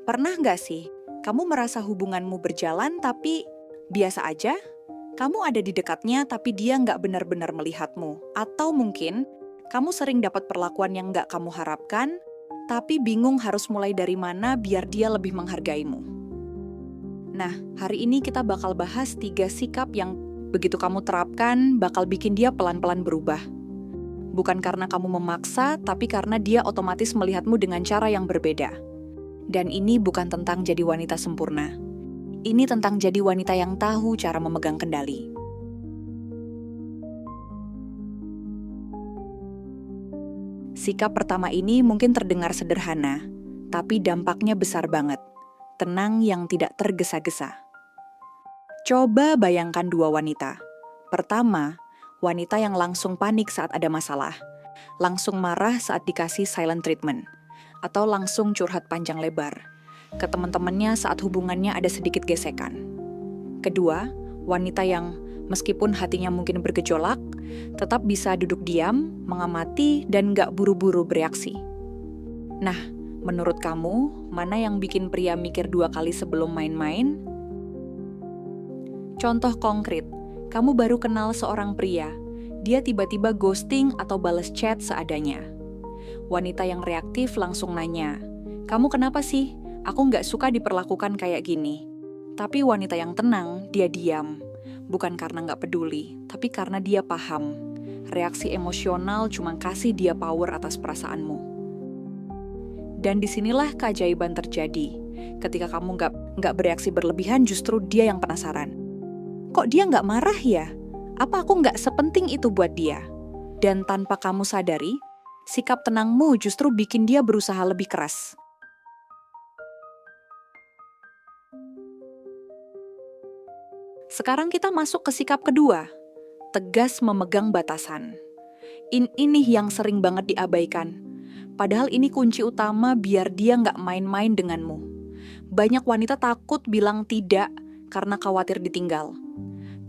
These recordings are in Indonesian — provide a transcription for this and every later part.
Pernah nggak sih, kamu merasa hubunganmu berjalan tapi biasa aja? Kamu ada di dekatnya tapi dia nggak benar-benar melihatmu. Atau mungkin, kamu sering dapat perlakuan yang nggak kamu harapkan, tapi bingung harus mulai dari mana biar dia lebih menghargaimu. Nah, hari ini kita bakal bahas 3 sikap yang begitu kamu terapkan bakal bikin dia pelan-pelan berubah. Bukan karena kamu memaksa, tapi karena dia otomatis melihatmu dengan cara yang berbeda. Dan ini bukan tentang jadi wanita sempurna. Ini tentang jadi wanita yang tahu cara memegang kendali. Sikap pertama ini mungkin terdengar sederhana, tapi dampaknya besar banget. Tenang yang tidak tergesa-gesa. Coba bayangkan 2 wanita. Pertama, wanita yang langsung panik saat ada masalah, langsung marah saat dikasih silent treatment, atau langsung curhat panjang lebar ke teman-temannya saat hubungannya ada sedikit gesekan. Kedua, wanita yang meskipun hatinya mungkin bergejolak, tetap bisa duduk diam, mengamati, dan gak buru-buru bereaksi. Nah, menurut kamu, mana yang bikin pria mikir 2 kali sebelum main-main? Contoh konkret, kamu baru kenal seorang pria, dia tiba-tiba ghosting atau bales chat seadanya. Wanita yang reaktif langsung nanya, "Kamu kenapa sih? Aku nggak suka diperlakukan kayak gini." Tapi wanita yang tenang, dia diam. Bukan karena nggak peduli, tapi karena dia paham. Reaksi emosional cuma kasih dia power atas perasaanmu. Dan disinilah keajaiban terjadi. Ketika kamu nggak bereaksi berlebihan, justru dia yang penasaran. Kok dia nggak marah ya? Apa aku nggak sepenting itu buat dia? Dan tanpa kamu sadari, sikap tenangmu justru bikin dia berusaha lebih keras. Sekarang kita masuk ke sikap kedua, tegas memegang batasan. Ini yang sering banget diabaikan. Padahal ini kunci utama biar dia nggak main-main denganmu. Banyak wanita takut bilang tidak karena khawatir ditinggal.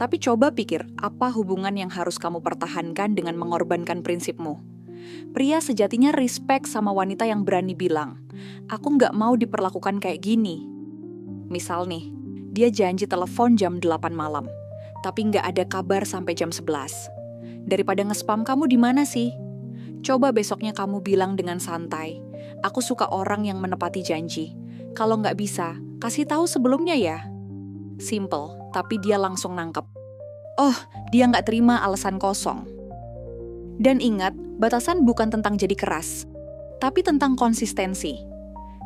Tapi coba pikir, apa hubungan yang harus kamu pertahankan dengan mengorbankan prinsipmu? Pria sejatinya respect sama wanita yang berani bilang, "Aku nggak mau diperlakukan kayak gini." Misal nih, dia janji telepon jam 8 malam, tapi nggak ada kabar sampai jam 11. Daripada nge-spam, kamu di mana sih? Coba besoknya kamu bilang dengan santai, "Aku suka orang yang menepati janji. Kalau nggak bisa, kasih tahu sebelumnya ya." Simple, tapi dia langsung nangkep. Oh, dia nggak terima alasan kosong. Dan ingat, batasan bukan tentang jadi keras, tapi tentang konsistensi.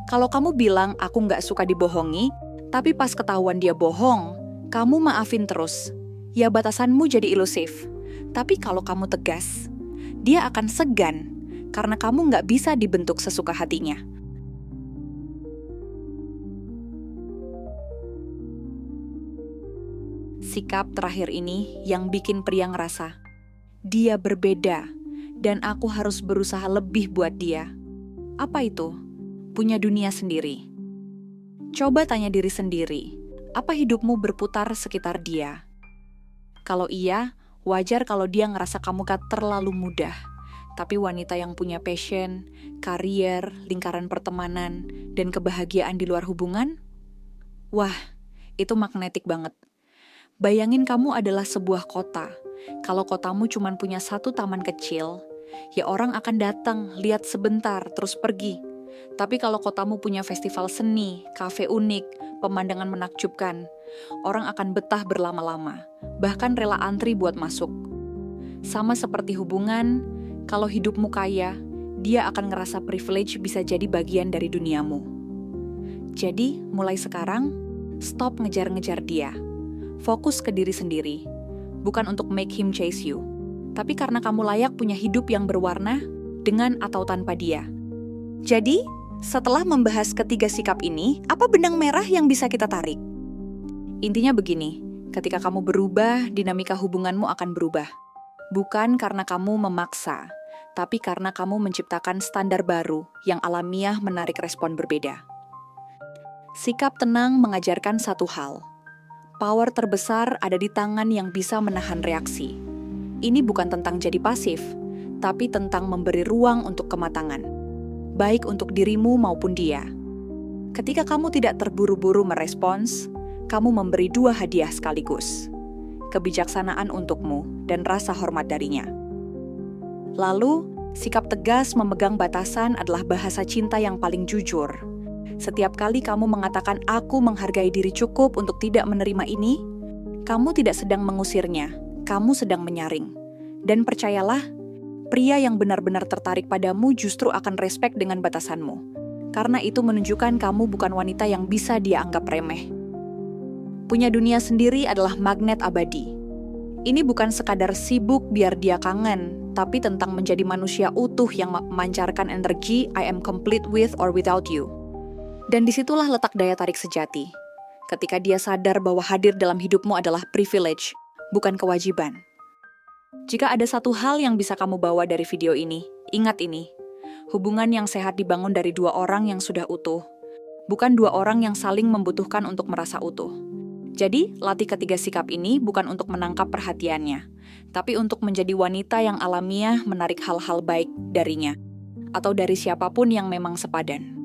Kalau kamu bilang, "Aku nggak suka dibohongi," tapi pas ketahuan dia bohong, kamu maafin terus. Ya batasanmu jadi ilusif. Tapi kalau kamu tegas, dia akan segan karena kamu nggak bisa dibentuk sesuka hatinya. Sikap terakhir ini yang bikin pria ngerasa, dia berbeda dan aku harus berusaha lebih buat dia. Apa itu? Punya dunia sendiri. Coba tanya diri sendiri, apa hidupmu berputar sekitar dia? Kalau iya, wajar kalau dia ngerasa kamu terlalu mudah. Tapi wanita yang punya passion, karier, lingkaran pertemanan, dan kebahagiaan di luar hubungan? Wah, itu magnetik banget. Bayangin kamu adalah sebuah kota. Kalau kotamu cuma punya 1 taman kecil, ya orang akan datang, lihat sebentar, terus pergi. Tapi kalau kotamu punya festival seni, kafe unik, pemandangan menakjubkan, orang akan betah berlama-lama, bahkan rela antri buat masuk. Sama seperti hubungan, kalau hidupmu kaya, dia akan ngerasa privilege bisa jadi bagian dari duniamu. Jadi, mulai sekarang, stop ngejar-ngejar dia. Fokus ke diri sendiri, bukan untuk make him chase you, tapi karena kamu layak punya hidup yang berwarna dengan atau tanpa dia. Jadi, setelah membahas ketiga sikap ini, apa benang merah yang bisa kita tarik? Intinya begini, ketika kamu berubah, dinamika hubunganmu akan berubah. Bukan karena kamu memaksa, tapi karena kamu menciptakan standar baru yang alamiah menarik respon berbeda. Sikap tenang mengajarkan satu hal. Power terbesar ada di tangan yang bisa menahan reaksi. Ini bukan tentang jadi pasif, tapi tentang memberi ruang untuk kematangan. Baik untuk dirimu maupun dia. Ketika kamu tidak terburu-buru merespons, kamu memberi 2 hadiah sekaligus. Kebijaksanaan untukmu dan rasa hormat darinya. Lalu, sikap tegas memegang batasan adalah bahasa cinta yang paling jujur. Setiap kali kamu mengatakan aku menghargai diri cukup untuk tidak menerima ini, kamu tidak sedang mengusirnya, kamu sedang menyaring. Dan percayalah, pria yang benar-benar tertarik padamu justru akan respek dengan batasanmu. Karena itu menunjukkan kamu bukan wanita yang bisa dia anggap remeh. Punya dunia sendiri adalah magnet abadi. Ini bukan sekadar sibuk biar dia kangen, tapi tentang menjadi manusia utuh yang memancarkan energi I am complete with or without you. Dan disitulah letak daya tarik sejati. Ketika dia sadar bahwa hadir dalam hidupmu adalah privilege, bukan kewajiban. Jika ada satu hal yang bisa kamu bawa dari video ini, ingat ini. Hubungan yang sehat dibangun dari 2 orang yang sudah utuh, bukan 2 orang yang saling membutuhkan untuk merasa utuh. Jadi, latih ketiga sikap ini bukan untuk menangkap perhatiannya, tapi untuk menjadi wanita yang alamiah menarik hal-hal baik darinya, atau dari siapapun yang memang sepadan.